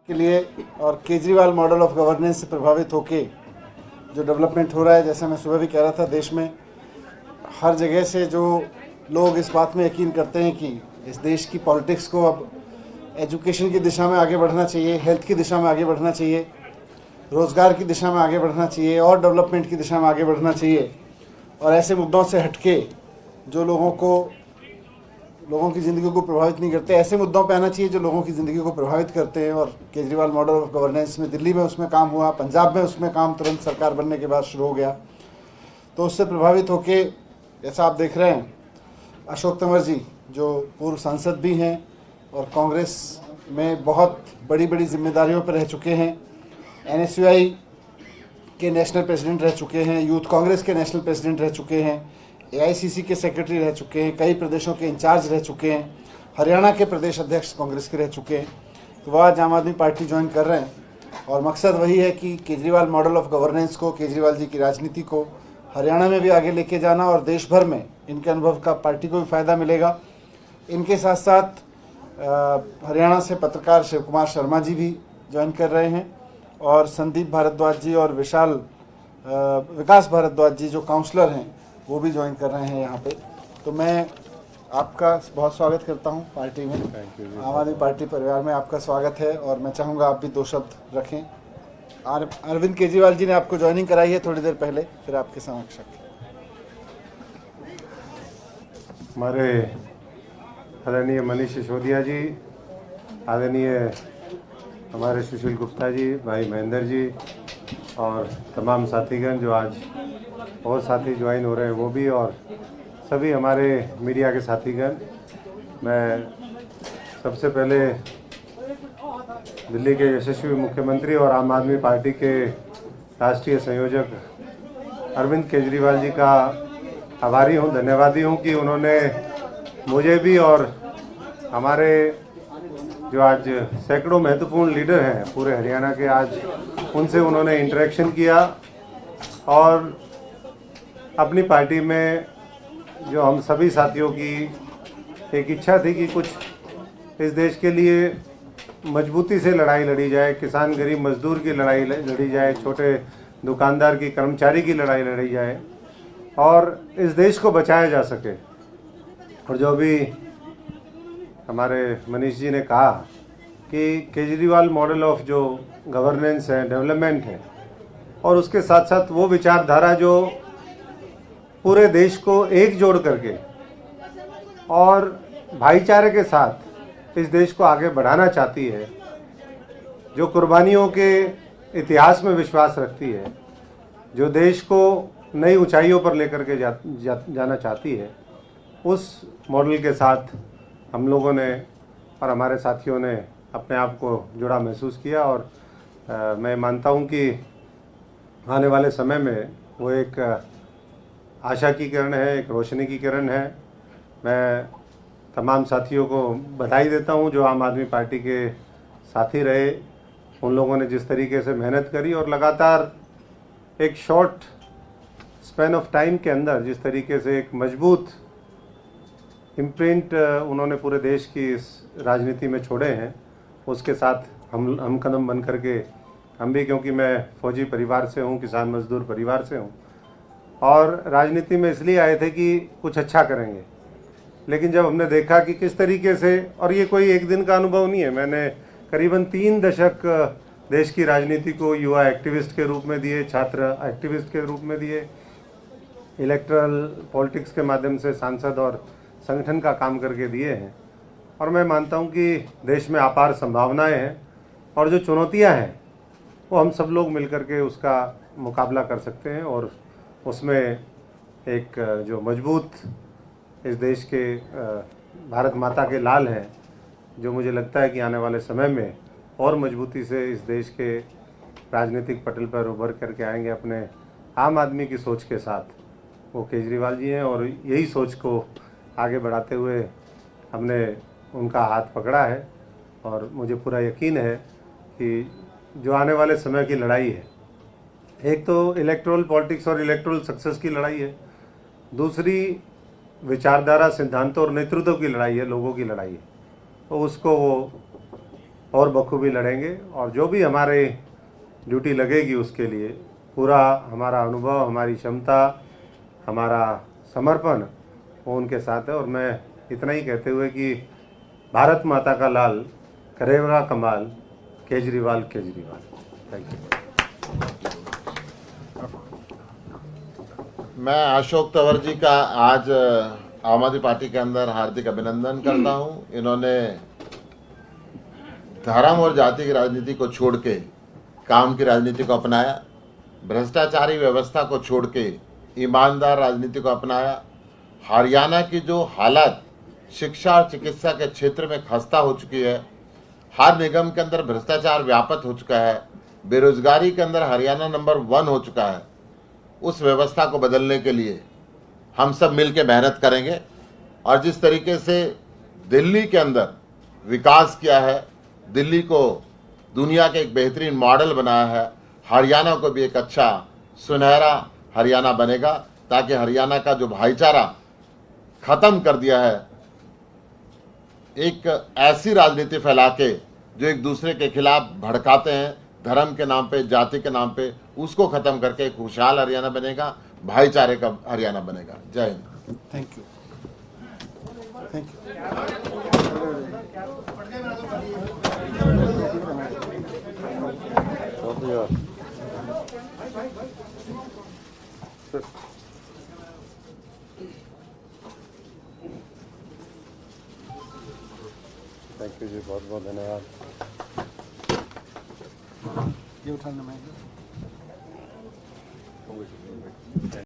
के लिए और केजरीवाल मॉडल ऑफ गवर्नेंस से प्रभावित होके जो डेवलपमेंट हो रहा है, जैसा मैं सुबह भी कह रहा था, देश में हर जगह से जो लोग इस बात में यकीन करते हैं कि इस देश की पॉलिटिक्स को अब एजुकेशन की दिशा में आगे बढ़ना चाहिए, हेल्थ की दिशा में आगे बढ़ना चाहिए, रोज़गार की दिशा में आगे बढ़ना चाहिए और डेवलपमेंट की दिशा में आगे बढ़ना चाहिए। और ऐसे मुद्दों से हटके जो लोगों की ज़िंदगी को प्रभावित नहीं करते, ऐसे मुद्दों पे आना चाहिए जो लोगों की ज़िंदगी को प्रभावित करते हैं। और केजरीवाल मॉडल ऑफ गवर्नेंस में दिल्ली में उसमें काम हुआ, पंजाब में उसमें काम तुरंत सरकार बनने के बाद शुरू हो गया। तो उससे प्रभावित होके जैसा आप देख रहे हैं, अशोक तंवर जी जो पूर्व सांसद भी हैं और कांग्रेस में बहुत बड़ी बड़ी जिम्मेदारियों पर रह चुके हैं, NSUI के नेशनल प्रेसिडेंट रह चुके हैं, यूथ कांग्रेस के नेशनल प्रेसिडेंट रह चुके हैं, AICC के सेक्रेटरी रह चुके हैं, कई प्रदेशों के इंचार्ज रह चुके हैं, हरियाणा के प्रदेश अध्यक्ष कांग्रेस के रह चुके हैं। तो वह आज आम आदमी पार्टी ज्वाइन कर रहे हैं और मकसद वही है कि केजरीवाल मॉडल ऑफ गवर्नेंस को, केजरीवाल जी की राजनीति को हरियाणा में भी आगे लेके जाना और देश भर में इनके अनुभव का पार्टी को भी फ़ायदा मिलेगा। इनके साथ साथ हरियाणा से पत्रकार शिव कुमार शर्मा जी भी ज्वाइन कर रहे हैं और संदीप भारद्वाज जी और विकास भारद्वाज जी जो काउंसलर हैं वो भी ज्वाइन कर रहे हैं यहाँ पे। तो मैं आपका बहुत स्वागत करता हूँ पार्टी में, आम आदमी पार्टी परिवार में आपका स्वागत है। और मैं चाहूँगा आप भी दो शब्द रखें। अरविंद केजरीवाल जी ने आपको ज्वाइनिंग कराई है थोड़ी देर पहले, फिर आपके समक्ष रखें। हमारे आदरणीय मनीष सिसोदिया जी, आदरणीय हमारे सुशील गुप्ता जी, भाई महेंद्र जी और तमाम साथीगण जो आज और साथी ज्वाइन हो रहे हैं वो भी, और सभी हमारे मीडिया के साथीगण, मैं सबसे पहले दिल्ली के यशस्वी मुख्यमंत्री और आम आदमी पार्टी के राष्ट्रीय संयोजक अरविंद केजरीवाल जी का आभारी हूँ, धन्यवादी हूँ कि उन्होंने मुझे भी और हमारे जो आज सैकड़ों महत्वपूर्ण लीडर हैं पूरे हरियाणा के, आज उनसे उन्होंने इंटरेक्शन किया और अपनी पार्टी में जो हम सभी साथियों की एक इच्छा थी कि कुछ इस देश के लिए मजबूती से लड़ाई लड़ी जाए, किसान गरीब मजदूर की लड़ाई लड़ी जाए, छोटे दुकानदार की, कर्मचारी की लड़ाई लड़ी जाए और इस देश को बचाया जा सके। और जो भी हमारे मनीष जी ने कहा कि केजरीवाल मॉडल ऑफ जो गवर्नेंस है, डेवलपमेंट है, और उसके साथ साथ वो विचारधारा जो पूरे देश को एकजुट करके और भाईचारे के साथ इस देश को आगे बढ़ाना चाहती है, जो कुर्बानियों के इतिहास में विश्वास रखती है, जो देश को नई ऊंचाइयों पर लेकर के जाना चाहती है, उस मॉडल के साथ हम लोगों ने और हमारे साथियों ने अपने आप को जुड़ा महसूस किया। और मैं मानता हूं कि आने वाले समय में वो एक आशा की किरण है, एक रोशनी की किरण है। मैं तमाम साथियों को बधाई देता हूं जो आम आदमी पार्टी के साथी रहे, उन लोगों ने जिस तरीके से मेहनत करी और लगातार एक शॉर्ट स्पैन ऑफ टाइम के अंदर जिस तरीके से एक मजबूत इम्प्रिंट उन्होंने पूरे देश की इस राजनीति में छोड़े हैं, उसके साथ हम कदम बन करके हम भी, क्योंकि मैं फौजी परिवार से हूँ, किसान मजदूर परिवार से हूँ और राजनीति में इसलिए आए थे कि कुछ अच्छा करेंगे। लेकिन जब हमने देखा कि किस तरीके से, और ये कोई एक दिन का अनुभव नहीं है, मैंने करीबन 3 दशक देश की राजनीति को युवा एक्टिविस्ट के रूप में दिए, छात्र एक्टिविस्ट के रूप में दिए, इलेक्टरल पॉलिटिक्स के माध्यम से सांसद और संगठन का काम करके दिए हैं। और मैं मानता हूं कि देश में अपार संभावनाएं हैं और जो चुनौतियां हैं वो हम सब लोग मिलकर के उसका मुकाबला कर सकते हैं। और उसमें एक जो मजबूत इस देश के भारत माता के लाल हैं, जो मुझे लगता है कि आने वाले समय में और मजबूती से इस देश के राजनीतिक पटल पर उभर करके आएंगे अपने आम आदमी की सोच के साथ, वो केजरीवाल जी हैं। और यही सोच को आगे बढ़ाते हुए हमने उनका हाथ पकड़ा है और मुझे पूरा यकीन है कि जो आने वाले समय की लड़ाई है, एक तो इलेक्टोरल पॉलिटिक्स और इलेक्टोरल सक्सेस की लड़ाई है, दूसरी विचारधारा, सिद्धांतों और नेतृत्व की लड़ाई है, लोगों की लड़ाई है। तो उसको वो और बखूबी लड़ेंगे और जो भी हमारे ड्यूटी लगेगी उसके लिए पूरा हमारा अनुभव, हमारी क्षमता, हमारा समर्पण वो उनके साथ है। और मैं इतना ही कहते हुए कि भारत माता का लाल करेगा कमाल, केजरीवाल केजरीवाल। Thank you. मैं अशोक तंवर जी का आज आम आदमी पार्टी के अंदर हार्दिक अभिनंदन करता हूं। इन्होंने धर्म और जाति की राजनीति को छोड़ के काम की राजनीति को अपनाया, भ्रष्टाचारी व्यवस्था को छोड़ के ईमानदार राजनीति को अपनाया। हरियाणा की जो हालत शिक्षा और चिकित्सा के क्षेत्र में खस्ता हो चुकी है, हर निगम के अंदर भ्रष्टाचार व्यापक हो चुका है, बेरोजगारी के अंदर हरियाणा नंबर 1 हो चुका है, उस व्यवस्था को बदलने के लिए हम सब मिलकर मेहनत करेंगे। और जिस तरीके से दिल्ली के अंदर विकास किया है, दिल्ली को दुनिया के एक बेहतरीन मॉडल बनाया है, हरियाणा को भी एक अच्छा सुनहरा हरियाणा बनेगा, ताकि हरियाणा का जो भाईचारा खत्म कर दिया है, एक ऐसी राजनीति फैला के जो एक दूसरे के खिलाफ भड़काते हैं धर्म के नाम पे, जाति के नाम पे, उसको खत्म करके एक खुशहाल हरियाणा बनेगा, भाईचारे का हरियाणा बनेगा। जय हिंद। Thank you. Thank you. Thank you जी, बहुत बहुत धन्यवाद। ये उठाना मैं